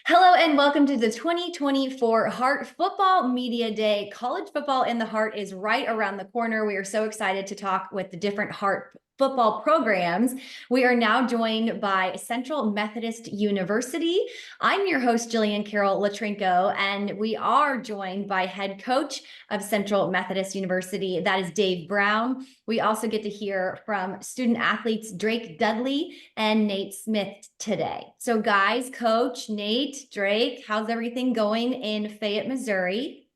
Hello and welcome to the 2024 Heart Football Media Day. College football in the Heart is right around the corner. We are so excited to talk with the different Heart football programs. We are now joined by Central Methodist University. I'm your host, Jillian Carroll Latrinko, and we are joined by head coach of Central Methodist University. That is Dave Brown. We also get to hear from student athletes Drake Dudley and Nate Smith today. So guys, Coach, Nate, Drake, how's everything going in Fayette, Missouri?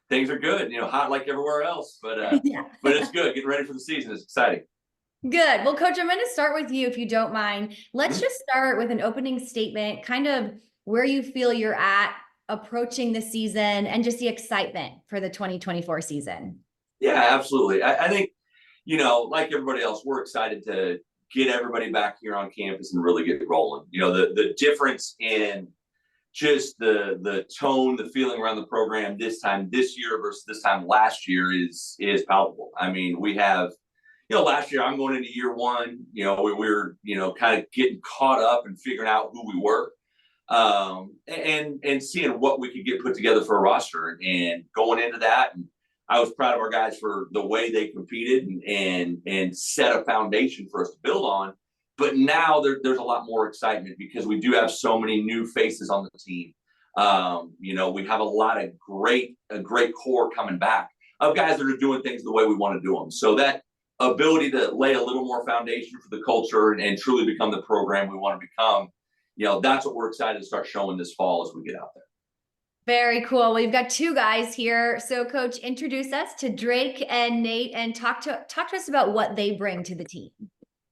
Things are good, hot like everywhere else, but Yeah. but it's good. Getting ready for the season is exciting. Good. Well, Coach, I'm going to start with you if you don't mind. Let's just start with an opening statement, kind of where you feel you're at approaching the season and just the excitement for the 2024 season. Yeah, absolutely. I think, like everybody else, we're excited to get everybody back here on campus and really get rolling. The difference in just the tone, the feeling around the program this year versus this time last year is palpable. I mean, we have, last year I'm going into year one, we were, kind of getting caught up and figuring out who we were. And seeing what we could get put together for a roster and going into that. And I was proud of our guys for the way they competed and set a foundation for us to build on. But now there's a lot more excitement because we do have so many new faces on the team. We have a great core coming back of guys that are doing things the way we want to do them. So that ability to lay a little more foundation for the culture and truly become the program we want to become, that's what we're excited to start showing this fall as we get out there. Very cool. Well, we've got two guys here. So Coach, introduce us to Drake and Nate and talk to us about what they bring to the team.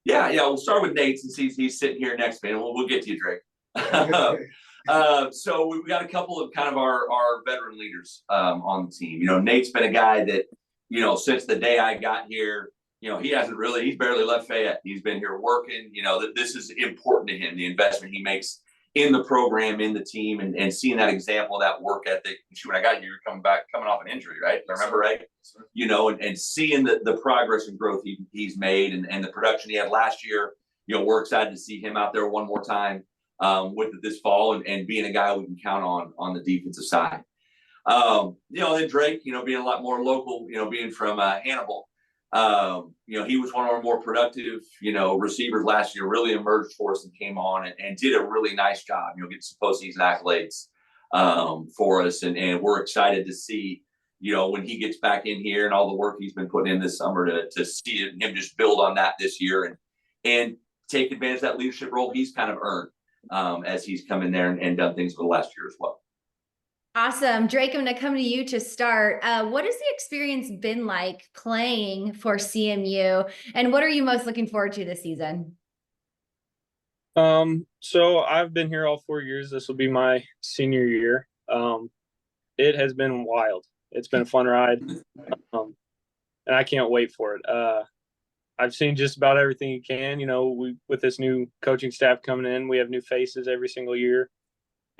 Yeah. We'll start with Nate since he's sitting here next to me, and we'll get to you, Drake. So we've got a couple of kind of our veteran leaders on the team. Nate's been a guy that, since the day I got here, he's barely left Fayette. He's been here working, that this is important to him, the investment he makes in the program, in the team, and seeing that example of that work ethic. When I got here, you're coming off an injury, right? I remember, right? And seeing the progress and growth he's made and the production he had last year, we're excited to see him out there one more time with it this fall and being a guy we can count on the defensive side. Then Drake, being a lot more local, being from Hannibal. He was one of our more productive, receivers last year, really emerged for us and came on and did a really nice job, getting some postseason accolades for us. And we're excited to see, when he gets back in here and all the work he's been putting in this summer to see him just build on that this year and take advantage of that leadership role he's kind of earned as he's come in there and done things for the last year as well. Awesome. Drake, I'm going to come to you to start. What has the experience been like playing for CMU, and what are you most looking forward to this season? So I've been here all 4 years. This will be my senior year. It has been wild. It's been a fun ride, and I can't wait for it. I've seen just about everything you can. With this new coaching staff coming in, we have new faces every single year.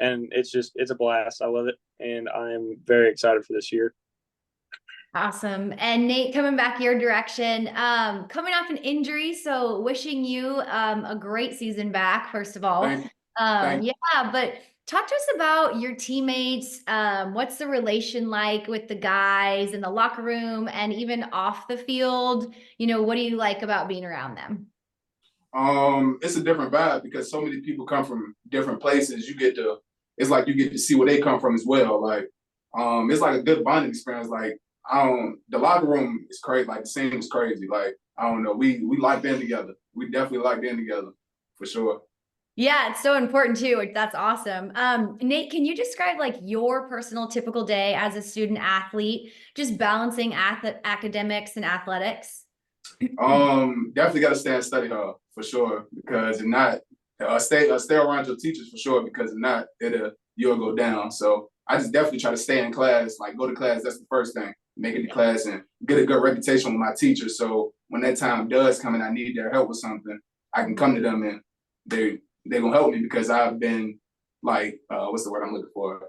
And it's a blast. I love it. And I'm very excited for this year. Awesome. And Nate, coming back your direction, coming off an injury. So wishing you a great season back, first of all. Thank you. Yeah, but talk to us about your teammates. What's the relation like with the guys in the locker room and even off the field? What do you like about being around them? It's a different vibe because so many people come from different places. It's like you get to see where they come from as well. Like, it's like a good bonding experience. Like, the locker room is crazy. Like, the scene is crazy. Like, I don't know. We like being together. We definitely like being together for sure. Yeah, it's so important too. That's awesome. Nate, can you describe like your personal typical day as a student athlete, just balancing academics and athletics? Definitely got to stay in study hall for sure, because if not, stay around your teachers for sure, because if not, you'll go down. So I just definitely try to stay in class, like go to class. That's the first thing. Make it to class and get a good reputation with my teachers. So when that time does come and I need their help with something, I can come to them and they're gonna help me, because I've been like, what's the word I'm looking for?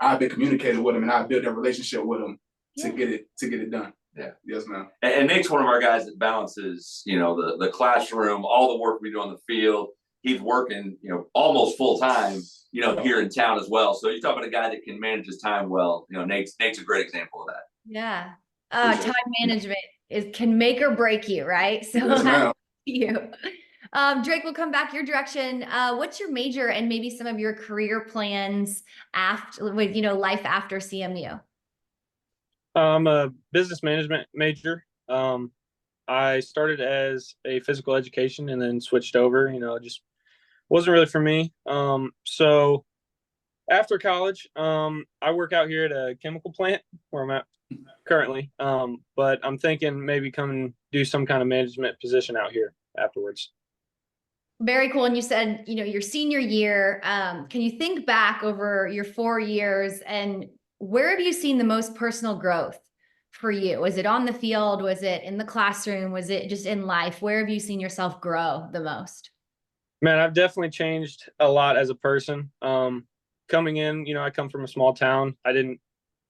I've been communicating with them and I built a relationship with them to get it done. Yeah. Yes, ma'am. And Nate's one of our guys that balances, the classroom, all the work we do on the field, he's working, almost full time, here in town as well. So you're talking about a guy that can manage his time well. Nate's a great example of that. Yeah. For sure. Time management can make or break you, right? So Yes, ma'am. you. Drake, we'll come back your direction. What's your major and maybe some of your career plans after with, life after CMU? I'm a business management major. I started as a physical education and then switched over, just wasn't really for me. So after college, I work out here at a chemical plant where I'm at currently. But I'm thinking maybe come and do some kind of management position out here afterwards. Very cool. And you said, your senior year, can you think back over your 4 years and where have you seen the most personal growth for you? Was it on the field? Was it in the classroom? Was it just in life? Where have you seen yourself grow the most? Man, I've definitely changed a lot as a person. Coming in, I come from a small town. I didn't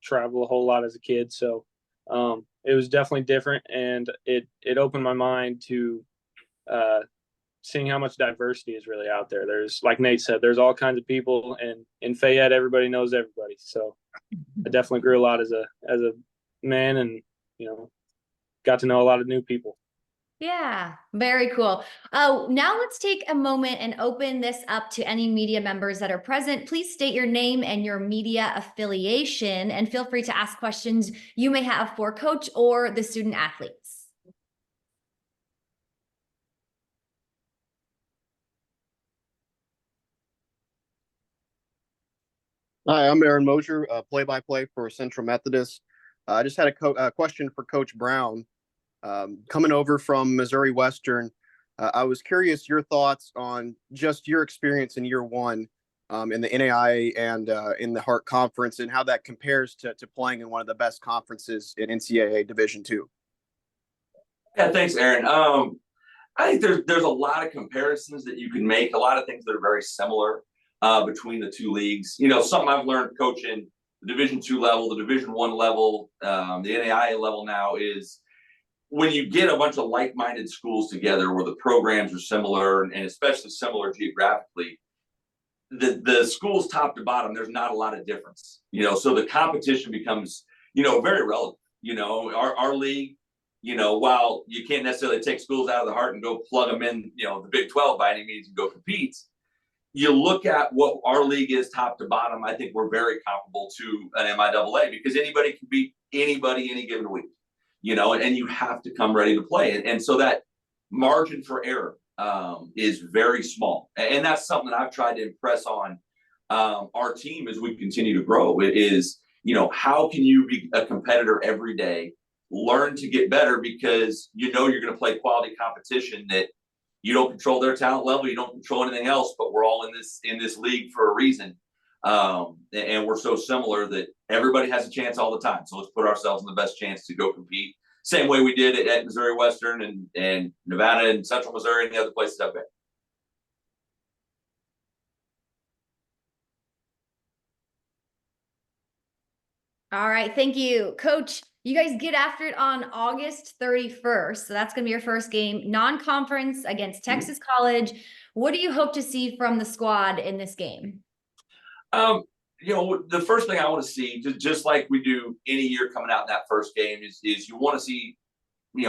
travel a whole lot as a kid. So it was definitely different. And it opened my mind to seeing how much diversity is really out there. There's, like Nate said, there's all kinds of people, and in Fayette, everybody knows everybody. So I definitely grew a lot as a man, and got to know a lot of new people. Yeah, very cool. Oh, now let's take a moment and open this up to any media members that are present. Please state your name and your media affiliation, and feel free to ask questions you may have for Coach or the student athletes. Hi, I'm Aaron Mosier, play-by-play for Central Methodist. I just had a question for Coach Brown. Coming over from Missouri Western, I was curious your thoughts on just your experience in year one in the NAIA and in the Hart Conference, and how that compares to playing in one of the best conferences in NCAA Division II. Yeah, thanks, Aaron. I think there's a lot of comparisons that you can make, a lot of things that are very similar between the two leagues. Something I've learned coaching the Division II level, the Division I level, the NAIA level now is when you get a bunch of like-minded schools together where the programs are similar and especially similar geographically, the schools top to bottom, there's not a lot of difference. So the competition becomes, very relevant. Our league, while you can't necessarily take schools out of the Heart and go plug them in, the Big 12 by any means and go compete, you look at what our league is top to bottom, I think we're very comparable to an MIAA because anybody can beat anybody any given week, and you have to come ready to play. And so that margin for error is very small. And that's something that I've tried to impress on our team as we continue to grow. It is, how can you be a competitor every day, learn to get better because you're going to play quality competition that you don't control their talent level, you don't control anything else, but we're all in this league for a reason. And we're so similar that everybody has a chance all the time. So let's put ourselves in the best chance to go compete. Same way we did at Missouri Western and Nevada and Central Missouri and the other places up there. All right, thank you, Coach. You guys get after it on August 31st. So that's going to be your first game, non-conference against Texas College. What do you hope to see from the squad in this game? The first thing I want to see, just like we do any year coming out in that first game, is you want to see,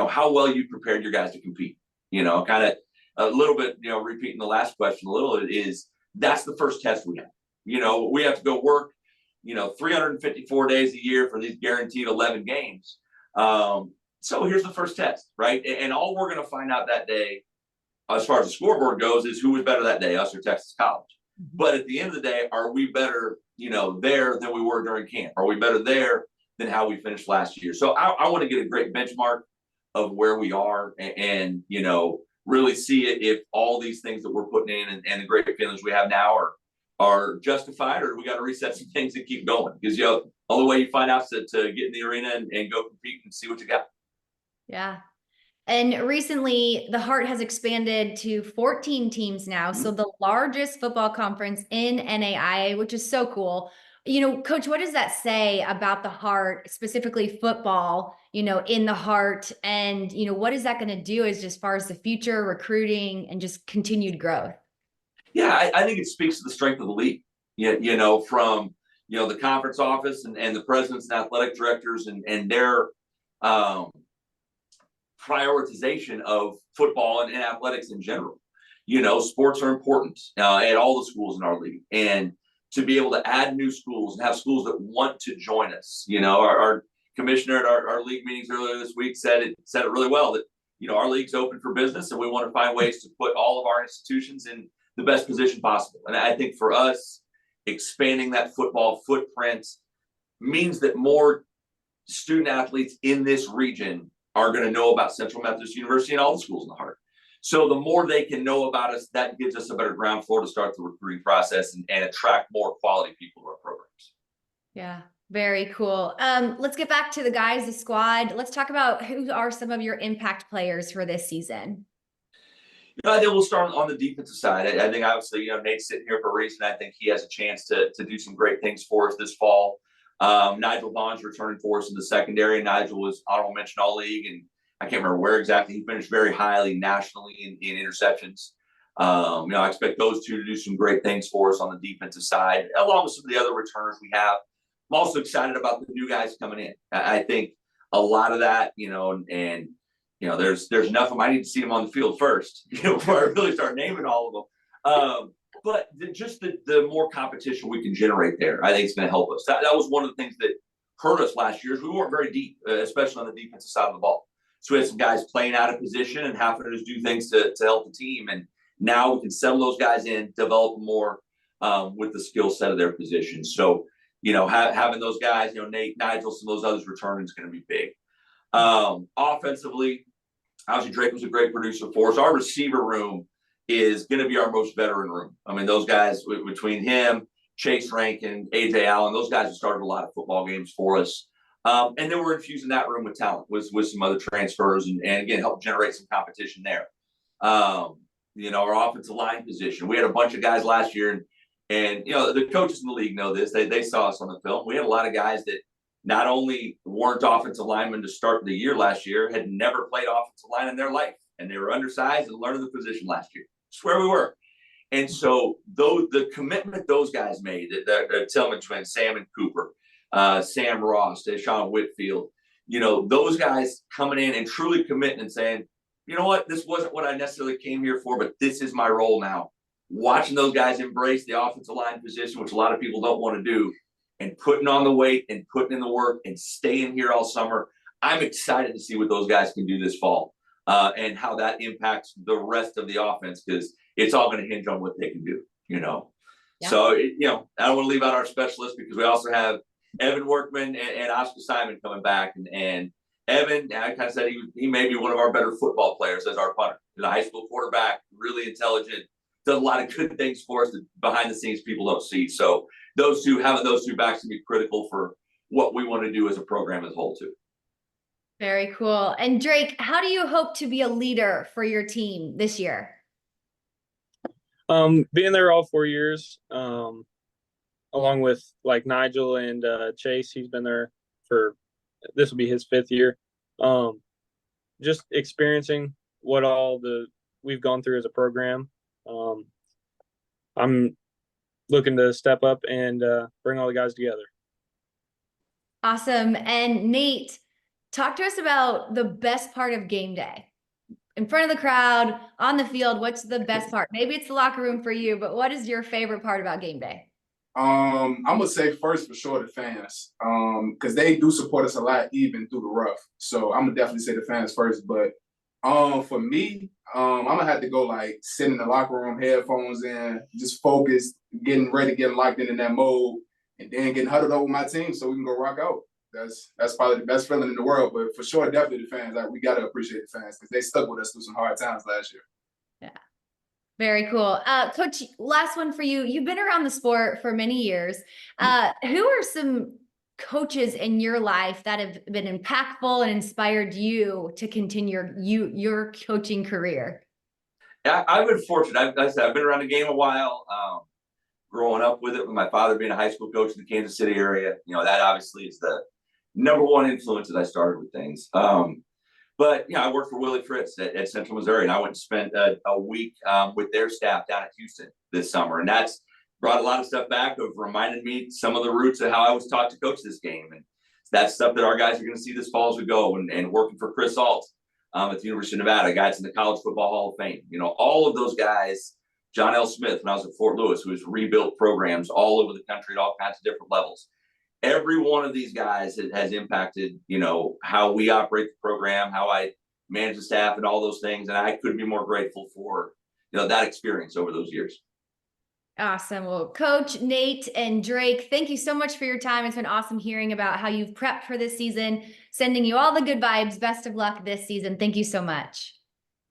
how well you prepared your guys to compete. Kind of a little bit, repeating the last question a little, is that's the first test we have. We have to go work 354 days a year for these guaranteed 11 games. So here's the first test, right? And all we're going to find out that day, as far as the scoreboard goes, is who was better that day, us or Texas College. But at the end of the day, are we better, there than we were during camp? Are we better there than how we finished last year? So I want to get a great benchmark of where we are and really see it if all these things that we're putting in and the great feelings we have now are justified, or we got to reset some things and keep going, because the only way you find out is to get in the arena and go compete and see what you got. Yeah. And recently the Heart has expanded to 14 teams now. So the largest football conference in NAIA, which is so cool. Coach, what does that say about the Heart, specifically football, in the Heart? And, what is that going to do as far as the future recruiting and just continued growth? Yeah, I think it speaks to the strength of the league. From the conference office and the presidents and athletic directors and their um, prioritization of football and athletics in general. Sports are important at all the schools in our league, and to be able to add new schools and have schools that want to join us. Our commissioner at our league meetings earlier this week said it really well, that our league's open for business, and we want to find ways to put all of our institutions in the best position possible. And I think for us, expanding that football footprint means that more student athletes in this region are going to know about Central Methodist University and all the schools in the heart. So the more they can know about us, that gives us a better ground floor to start the recruiting process and attract more quality people to our programs. Yeah, very cool. Let's get back to the guys, the squad. Let's talk about who are some of your impact players for this season. I think we'll start on the defensive side. I think obviously, Nate's sitting here for a reason. I think he has a chance to do some great things for us this fall. Nigel Vaughn's returning for us in the secondary. Nigel was honorable mention all league, and I can't remember where exactly. He finished very highly nationally in interceptions. I expect those two to do some great things for us on the defensive side, along with some of the other returners we have. I'm also excited about the new guys coming in. I think a lot of that, and there's enough of them. I need to see them on the field first, before I really start naming all of them. But just the more competition we can generate there, I think it's going to help us. That was one of the things that hurt us last year, is we weren't very deep, especially on the defensive side of the ball. So we had some guys playing out of position and having to just do things to help the team. And now we can settle those guys in, develop more with the skill set of their position. So, having those guys, Nate, Nigel, some of those others returning is going to be big. Offensively, obviously Drake was a great producer for us. Our receiver room is going to be our most veteran room. I mean, those guys between him, Chase Rankin, AJ Allen, those guys have started a lot of football games for us. And then we're infusing that room with talent, with some other transfers, and again, help generate some competition there. Our offensive line position, we had a bunch of guys last year, and the coaches in the league know this. They saw us on the film. We had a lot of guys that not only weren't offensive linemen to start the year last year, had never played offensive line in their life, and they were undersized and learning the position last year. It's where we were. And so the commitment those guys made, the Tillman twins, Sam and Cooper, Sam Ross, Deshaun Whitfield, those guys coming in and truly committing and saying, you know what, this wasn't what I necessarily came here for, but this is my role now. Watching those guys embrace the offensive line position, which a lot of people don't want to do, and putting on the weight and putting in the work and staying here all summer. I'm excited to see what those guys can do this fall and how that impacts the rest of the offense, because it's all going to hinge on what they can do, Yeah. So, I don't want to leave out our specialists, because we also have Evan Workman and Oscar Simon coming back. And Evan, I kind of said he may be one of our better football players as our punter. He's a high school quarterback, really intelligent, does a lot of good things for us that behind the scenes people don't see. So having those two backs can be critical for what we want to do as a program as a whole too. Very cool. And Drake, how do you hope to be a leader for your team this year? Being there all 4 years, along with like Nigel and Chase, he's been there this will be his 5th year. Just experiencing what we've gone through as a program. I'm looking to step up and bring all the guys together. Awesome. And Nate, talk to us about the best part of game day. In front of the crowd, on the field, what's the best part? Maybe it's the locker room for you, but what is your favorite part about game day? I'm gonna say first for sure the fans, because they do support us a lot even through the rough. So I'm gonna definitely say the fans first. But for me, I'm gonna have to go like sit in the locker room, headphones in, just focused, getting ready, getting locked in that mode, and then getting huddled up with my team so we can go rock out. That's probably the best feeling in the world. But for sure, definitely the fans. We gotta appreciate the fans, because they stuck with us through some hard times last year. Yeah. Very cool. Coach, last one for you. You've been around the sport for many years. Who are some coaches in your life that have been impactful and inspired you to continue your coaching career? Yeah, I've been fortunate. Like I said, I've been around the game a while, growing up with it, with my father being a high school coach in the Kansas City area. That obviously is the number one influence as I started with things. But I worked for Willie Fritz at Central Missouri, and I went and spent a week with their staff down at Houston this summer. And that's brought a lot of stuff back of reminded me some of the roots of how I was taught to coach this game. And that's stuff that our guys are going to see this fall as we go, and working for Chris Alt at the University of Nevada, guys in the College Football Hall of Fame. You know, all of those guys, John L. Smith, when I was at Fort Lewis, who has rebuilt programs all over the country at all kinds of different levels. Every one of these guys has impacted, you know, how we operate the program, how I manage the staff and all those things. And I couldn't be more grateful for, you know, that experience over those years. Awesome. Well, Coach, Nate, and Drake, thank you so much for your time. It's been awesome hearing about how you've prepped for this season, sending you all the good vibes. Best of luck this season. Thank you so much.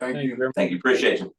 Thank you. Thank you. Appreciate you.